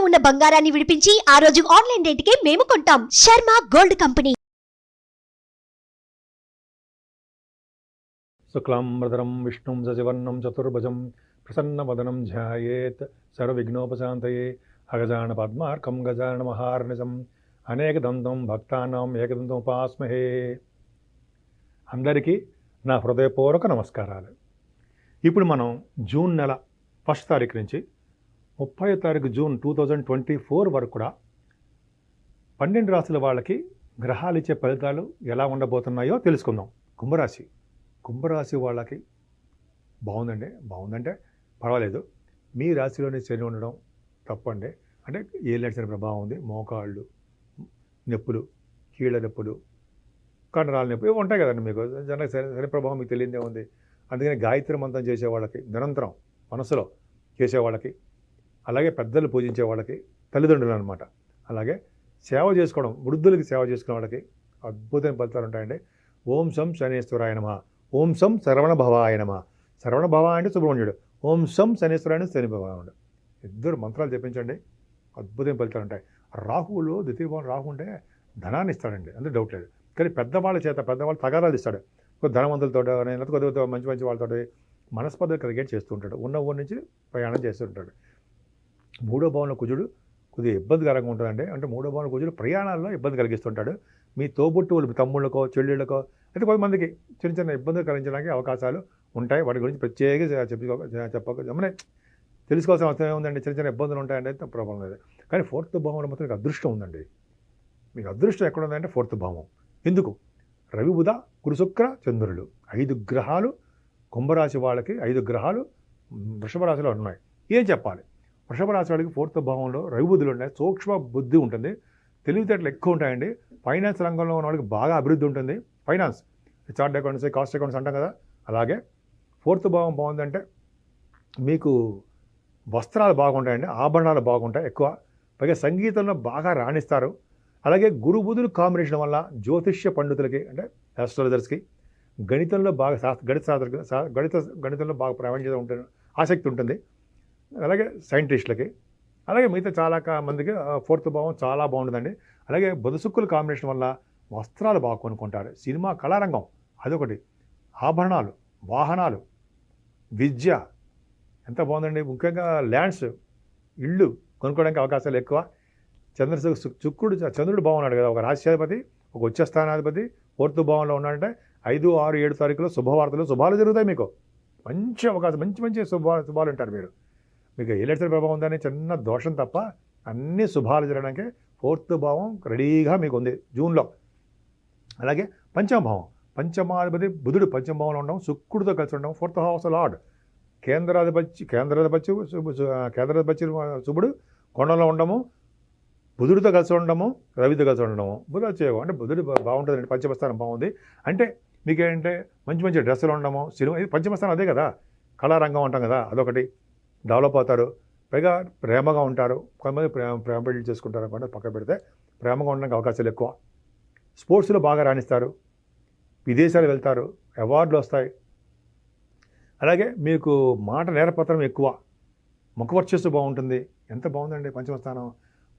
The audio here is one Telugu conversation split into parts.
ఉన్న బంగారాన్ని విడిపించి ఆ రోజు ఆన్లైన్ రేటుకే మేము కొంటాం. Sharma gold company. శుక్లాంబరధరం విష్ణుం సశివర్ణం చతుర్భుజం ప్రసన్నవదనం ధ్యాయేత్ సర్వవిఘ్నోపశాంతయే అగజాన పద్మార్కం గజాన మహార్నిశం అనేకదంతం భక్తానాం ఏకదంతముపాస్మహే. అందరికీ నా హృదయపూర్వక నమస్కారాలు. ఇప్పుడు మనం జూన్ నెల 1 తారీఖు నుంచి 30 తారీఖు జూన్ 2024 వరకు కూడా 12 రాశుల వాళ్ళకి గ్రహాలు ఇచ్చే ఫలితాలు ఎలా ఉండబోతున్నాయో తెలుసుకుందాం. కుంభరాశి వాళ్ళకి బాగుందంటే పర్వాలేదు. మీ రాశిలోనే శని ఉండడం తప్పండి. అంటే ఏలినాటి శని ప్రభావం ఉంది. మోకాళ్ళు నొప్పులు, కీళ్ళ నొప్పులు, కండరాల నొప్పులు ఉంటాయి కదండి. మీకు శని ప్రభావం మీకు తెలియదే ఉంది. అందుకని గాయత్రి మంత్రం చేసేవాళ్ళకి, నిరంతరం మనసులో చేసేవాళ్ళకి, అలాగే పెద్దలు పూజించే వాళ్ళకి, తల్లిదండ్రులు అనమాట, అలాగే సేవ చేసుకోవడం, వృద్ధులకి సేవ చేసుకునే వాళ్ళకి అద్భుతమైన ఫలితాలు ఉంటాయండి. ఓం శం శనేశ్వరాయ నమః, ఓం శం శరవణ భవాయ నమః. శరవణ భవ అంటే సుబ్రహ్మణ్యుడు, ఓం శం శనేశ్వరాయ శని భగవానుడు. ఇద్దరు మంత్రాలు చెప్పించండి, అద్భుతమైన ఫలితాలు ఉంటాయి. రాహువులో ద్వితీయ భావం రాహు ఉంటే ధనాన్ని ఇస్తాడండి, అందులో డౌట్ లేదు. కానీ పెద్దవాళ్ళు తగాదాలు ఇస్తాడు. ధనవంతులతో కొద్దిగా మంచి వాళ్ళతో మనస్పర్ధలు కలిగేట్ చేస్తూ ఉంటాడు. ఉన్న ఊరి నుంచి ప్రయాణం చేస్తూ ఉంటాడు. 3వ భావంలో కుజుడు కొద్దిగా ఇబ్బందికరంగా ఉంటుందండి. అంటే 3వ భావంలో కుజుడు ప్రయాణాల్లో ఇబ్బంది కలిగిస్తుంటాడు. మీ తోబుట్టువులు, తమ్ముళ్ళకో చెల్లెళ్ళకో అయితే కొంతమందికి చిన్న ఇబ్బందులు కలిగించడానికి అవకాశాలు ఉంటాయి. వాటి గురించి ప్రత్యేకంగా చెప్పమని తెలుసుకోవాల్సిన అవసరం ఏముందండి. చిన్న ఇబ్బందులు ఉంటాయండి, ప్రాబ్లం లేదు. కానీ 4th భావంలో మాత్రం మీకు అదృష్టం ఉందండి. మీకు అదృష్టం ఎక్కడ ఉందంటే 4th భావం. ఎందుకు? రవి, బుధ, గురు, శుక్ర, చంద్రులు 5 గ్రహాలు కుంభరాశి వాళ్ళకి, 5 గ్రహాలు వృషభ రాశిలో ఉన్నాయి. ఏం చెప్పాలి? వృషభ రాశి వాళ్ళకి 4th భావంలో రవి, బుధులు ఉన్నాయి. సూక్ష్మ బుద్ధి ఉంటుంది, తెలివితేటలు ఎక్కువ ఉంటాయండి. ఫైనాన్స్ రంగంలో ఉన్న వాళ్ళకి బాగా అభివృద్ధి ఉంటుంది. Finance, chart accounts, cost accounts అంటాం కదా, అలాగే 4th భావం బాగుందంటే మీకు వస్త్రాలు బాగుంటాయండి, ఆభరణాలు బాగుంటాయి ఎక్కువ. పైగా సంగీతంలో బాగా రాణిస్తారు. అలాగే గురు బుధులు కాంబినేషన్ వల్ల జ్యోతిష్య పండితులకి, అంటే ఆస్ట్రాలజర్స్కి గణితంలో బాగా గణితంలో బాగా ప్రావీణ్యత ఉంటుంది, ఆసక్తి ఉంటుంది. అలాగే సైంటిస్టులకి, అలాగే మిగతా చాలా మందికి 4th భావం చాలా బాగుంటుందండి. అలాగే బుధ శుక్రుల కాంబినేషన్ వల్ల వస్త్రాలు బాగా కొనుక్కుంటారు. సినిమా, కళారంగం అదొకటి, ఆభరణాలు, వాహనాలు, విద్య ఎంత బాగుందండి. ముఖ్యంగా ల్యాండ్స్, ఇళ్ళు కొనుక్కోవడానికి అవకాశాలు ఎక్కువ. చంద్రుడు బాగున్నాడు కదా, ఒక రాష్ట్రాధిపతి, ఒక ఉచ్చస్థానాధిపతి 4th భావంలో ఉన్నాడంటే 5, 6, 7 తారీఖులో శుభాలు జరుగుతాయి. మీకు మంచి అవకాశం, మంచి శుభాలు ఉంటారు మీరు. మీకు ఏలినాటి ప్రభావం ఉందని చిన్న దోషం తప్ప అన్ని శుభాలు జరగడానికి 4th భావం రెడీగా మీకు ఉంది జూన్లో. అలాగే పంచమాధిపతి బుధుడు 5వ భావంలో ఉండడం, శుక్రుడితో కలిసి ఉండడం, 4th హౌస్ లార్డ్ కేంద్రాధిపతి శుభుడు కొండలో ఉండము, బుధుడితో కలిసి ఉండడము, రవితో కలిసి ఉండడము. అంటే బుధుడు బాగుంటుందండి, 5వ స్థానం బాగుంది. అంటే మీకేంటే మంచి డ్రెస్సులు ఉండడము, సినిమా, ఇది 5వ స్థానం అదే కదా, కళారంగం అంటాం కదా, అదొకటి. డెవలప్ అవుతారు. పైగా ప్రేమగా ఉంటారు. కొంతమంది ప్రేమ పెళ్లి చేసుకుంటారు అనుకుంటే పక్క పెడితే ప్రేమగా ఉండడానికి అవకాశాలు ఎక్కువ. స్పోర్ట్స్లో బాగా రాణిస్తారు, విదేశాలు వెళ్తారు, అవార్డులు వస్తాయి. అలాగే మీకు మాట నేరపత్రం ఎక్కువ, ముఖవర్చస్సు బాగుంటుంది. ఎంత బాగుందండి 5వ స్థానం.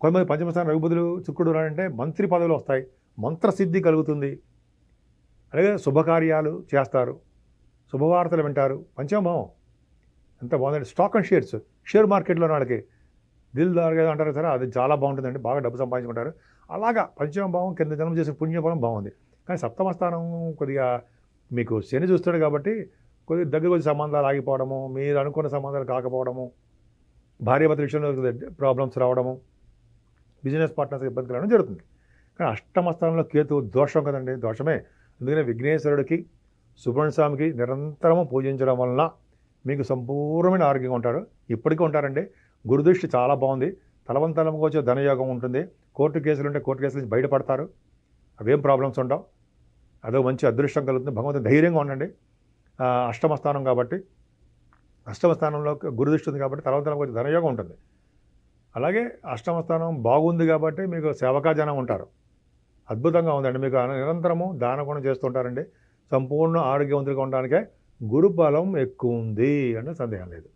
కొంతమంది 5వ స్థానం రవి, బుధులు, శుక్రుడు అంటే మంత్రి పదవులు వస్తాయి, మంత్రసిద్ధి కలుగుతుంది. అలాగే శుభకార్యాలు చేస్తారు, శుభవార్తలు వింటారు. 5వ భావం ఎంత బాగుందండి. స్టాక్ అండ్ షేర్ మార్కెట్లో వాళ్ళకి దిల్దారుగా అంటారు సరే, అది చాలా బాగుంటుందండి, బాగా డబ్బు సంపాదించుకుంటారు. అలాగా 5వ భావం కింద జన్మ చేసే పుణ్యఫలం బాగుంది. కానీ 7వ స్థానం కొద్దిగా మీకు శని చూస్తాడు కాబట్టి కొద్దిగా దగ్గర సంబంధాలు ఆగిపోవడము, మీరు అనుకున్న సంబంధాలు కాకపోవడము, భార్యాభర్తల విషయంలో ప్రాబ్లమ్స్ రావడము, బిజినెస్ పార్ట్నర్స్ ఇబ్బంది కలగడం జరుగుతుంది. కానీ 8వ స్థానంలో కేతు దోషం కదండి, దోషమే. అందుకనే విఘ్నేశ్వరుడికి, సుబ్రహ్మణ్య స్వామికి నిరంతరము పూజించడం వలన మీకు సంపూర్ణమైన ఆరోగ్యంగా ఉంటారు. ఇప్పటికీ ఉంటారండి. గురుదృష్టి చాలా బాగుంది. తలవంతలంగా వచ్చే ధనయోగం ఉంటుంది. కోర్టు కేసులు ఉంటే కోర్టు కేసుల నుంచి బయటపడతారు, అవేం ప్రాబ్లమ్స్ ఉండవు. అదో మంచి అదృష్టం కలుగుతుంది. భగవంతుడు ధైర్యంగా ఉండండి. 8వ స్థానం కాబట్టి, 8వ స్థానంలో గురుదృష్టి ఉంది కాబట్టి తలవంతలంగా వచ్చే ధనయోగం ఉంటుంది. అలాగే 8వ స్థానం బాగుంది కాబట్టి మీకు సేవకా జనం ఉంటారు. అద్భుతంగా ఉందండి. మీకు నిరంతరము దానగుణం చేస్తుంటారండి. సంపూర్ణ ఆరోగ్యవంతులుగా ఉండడానికే గురు బలం ఎక్కువ ఉంది అంటే సందేహం లేదు.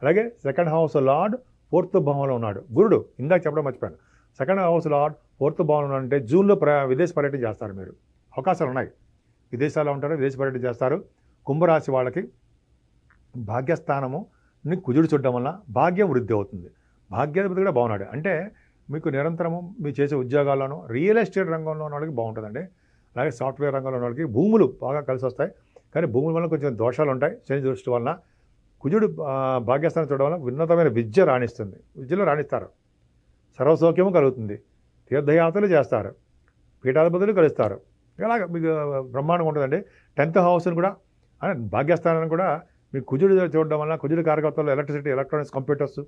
అలాగే 2nd హౌస్ లార్డ్ 4th భావంలో ఉన్నాడు గురుడు. ఇందాక చెప్పడం మర్చిపోయాను. 2nd హౌస్ లార్డ్ 4th భావంలో ఉన్నాడంటే జూన్లో విదేశ పర్యటన చేస్తారు మీరు. అవకాశాలు ఉన్నాయి. విదేశాల్లో ఉంటారు, విదేశ పర్యటన చేస్తారు. కుంభరాశి వాళ్ళకి భాగ్యస్థానముని కుజుడు చూడడం వల్ల భాగ్యం వృద్ధి అవుతుంది. భాగ్యాధిపతి కూడా బాగున్నాడు అంటే మీకు నిరంతరము మీరు చేసే ఉద్యోగాల్లోనూ రియల్ ఎస్టేట్ రంగంలో ఉన్న వాళ్ళకి బాగుంటుందండి. అలాగే సాఫ్ట్వేర్ రంగంలో ఉన్న వాళ్ళకి భూములు బాగా కలిసి వస్తాయి. కానీ భూముల వల్ల కొంచెం దోషాలు ఉంటాయి. శని దృష్టి వలన కుజుడు భాగ్యస్థానం చూడడం వల్ల ఉన్నతమైన విద్య రాణిస్తుంది. విద్యలో రాణిస్తారు. సర్వసౌఖ్యము కలుగుతుంది. తీర్థయాత్రలు చేస్తారు. పీఠాధిపతులు కలుస్తారు. ఇలాగ మీకు బ్రహ్మాండంగా ఉంటుందండి. 10th హౌస్ని కూడా భాగ్యస్థానాన్ని కూడా మీకు కుజుడు చూడడం వల్ల కుజుడు కారకత్వంలో ఎలక్ట్రిసిటీ, ఎలక్ట్రానిక్స్, కంప్యూటర్స్,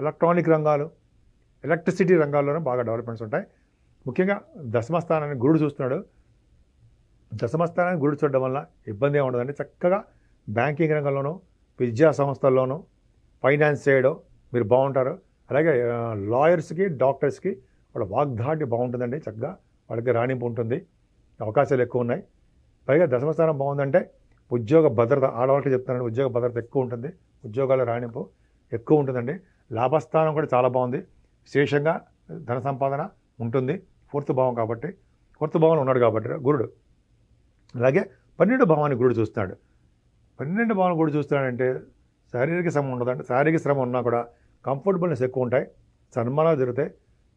ఎలక్ట్రానిక్ రంగాలు, ఎలక్ట్రిసిటీ రంగాల్లోనూ బాగా డెవలప్మెంట్స్ ఉంటాయి. ముఖ్యంగా దశమస్థానాన్ని గురుడు చూస్తున్నాడు. దశమస్థానాన్ని గురుడు చూడడం వల్ల ఇబ్బంది ఏమి ఉండదండి. చక్కగా బ్యాంకింగ్ రంగంలోనూ, విద్యా సంస్థల్లోనూ, ఫైనాన్స్ చేయడం మీరు బాగుంటారు. అలాగే లాయర్స్కి, డాక్టర్స్కి వాళ్ళ వాగ్దాటి బాగుంటుందండి. చక్కగా వాళ్ళకి రాణింపు ఉంటుంది. అవకాశాలు ఎక్కువ ఉన్నాయి. పైగా దశమస్థానం బాగుందంటే ఉద్యోగ భద్రత, ఆడవాళ్ళకి చెప్తున్నాను, ఉద్యోగ భద్రత ఎక్కువ ఉంటుంది. ఉద్యోగాల రాణింపు ఎక్కువ ఉంటుందండి. లాభస్థానం కూడా చాలా బాగుంది. విశేషంగా ధన సంపాదన ఉంటుంది. 4th భావం కాబట్టి, 4th భావంలో ఉన్నాడు కాబట్టి గురుడు. అలాగే 12వ భావాన్ని గురుడు చూస్తున్నాడు. 12వ భావాన్ని గురుడు చూస్తున్నాడంటే శారీరక శ్రమ ఉండదండి. శారీరక శ్రమ ఉన్నా కూడా కంఫర్టబుల్నెస్ ఎక్కువ ఉంటాయి. సన్మానాలు జరుగుతాయి.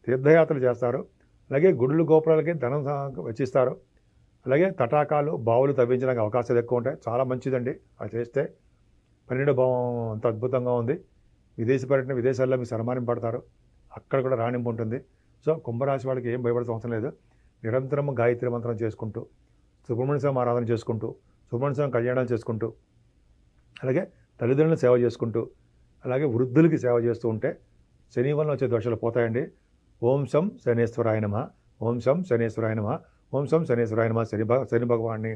తీర్థయాత్రలు చేస్తారు. అలాగే గుడులు గోపురాలకి ధనం వెచ్చిస్తారు. అలాగే తటాకాలు, బావులు తవ్వించడానికి అవకాశాలు ఎక్కువ ఉంటాయి. చాలా మంచిదండి అది చేస్తే. 12వ భావం అంత అద్భుతంగా ఉంది. విదేశీ పర్యటన, విదేశాల్లో మీరు సన్మానింపడతారు. అక్కడ కూడా రాణింపు ఉంటుంది. సో కుంభరాశి వాళ్ళకి ఏం భయపడాల్సిన అవసరం లేదు. నిరంతరం గాయత్రి మంత్రం చేసుకుంటూ, సుబ్రహ్మణ్య స్వామి ఆరాధన చేసుకుంటూ, సుబ్రహ్మణ్య స్వామి కళ్యాణాలు చేసుకుంటూ, అలాగే తల్లిదండ్రులను సేవ చేసుకుంటూ, అలాగే వృద్ధులకి సేవ చేస్తూ ఉంటే శని వలన వచ్చే దోషాలు పోతాయండి. ఓం శం శనేశ్వరాయ నమః, ఓం శం శనేశ్వరాయ నమః, ఓం శం శనేశ్వరాయ నమః. శని భగవాన్ని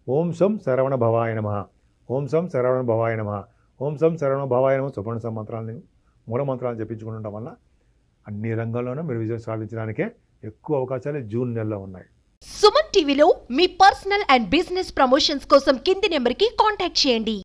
ఓం శం శరవణ భవాయ నమః, ఓం శం శరవణ భవాయ నమః, ఓం శం శరవణ భవాయ నమః. సుబ్రహ్మణ్య స్వామి మంత్రాలని, మూల మంత్రాలను జపించుకుంటుండడం వల్ల అన్ని రంగాల్లోనూ మీరు విజయం సాధించడానికే ఎక్కువ అవకాశాలు జూన్ నెలలో ఉన్నాయి. సుమన్ టీవీలో మీ పర్సనల్ అండ్ బిజినెస్ ప్రమోషన్స్ కోసం కింది నెంబర్కి కాంటాక్ట్ చేయండి.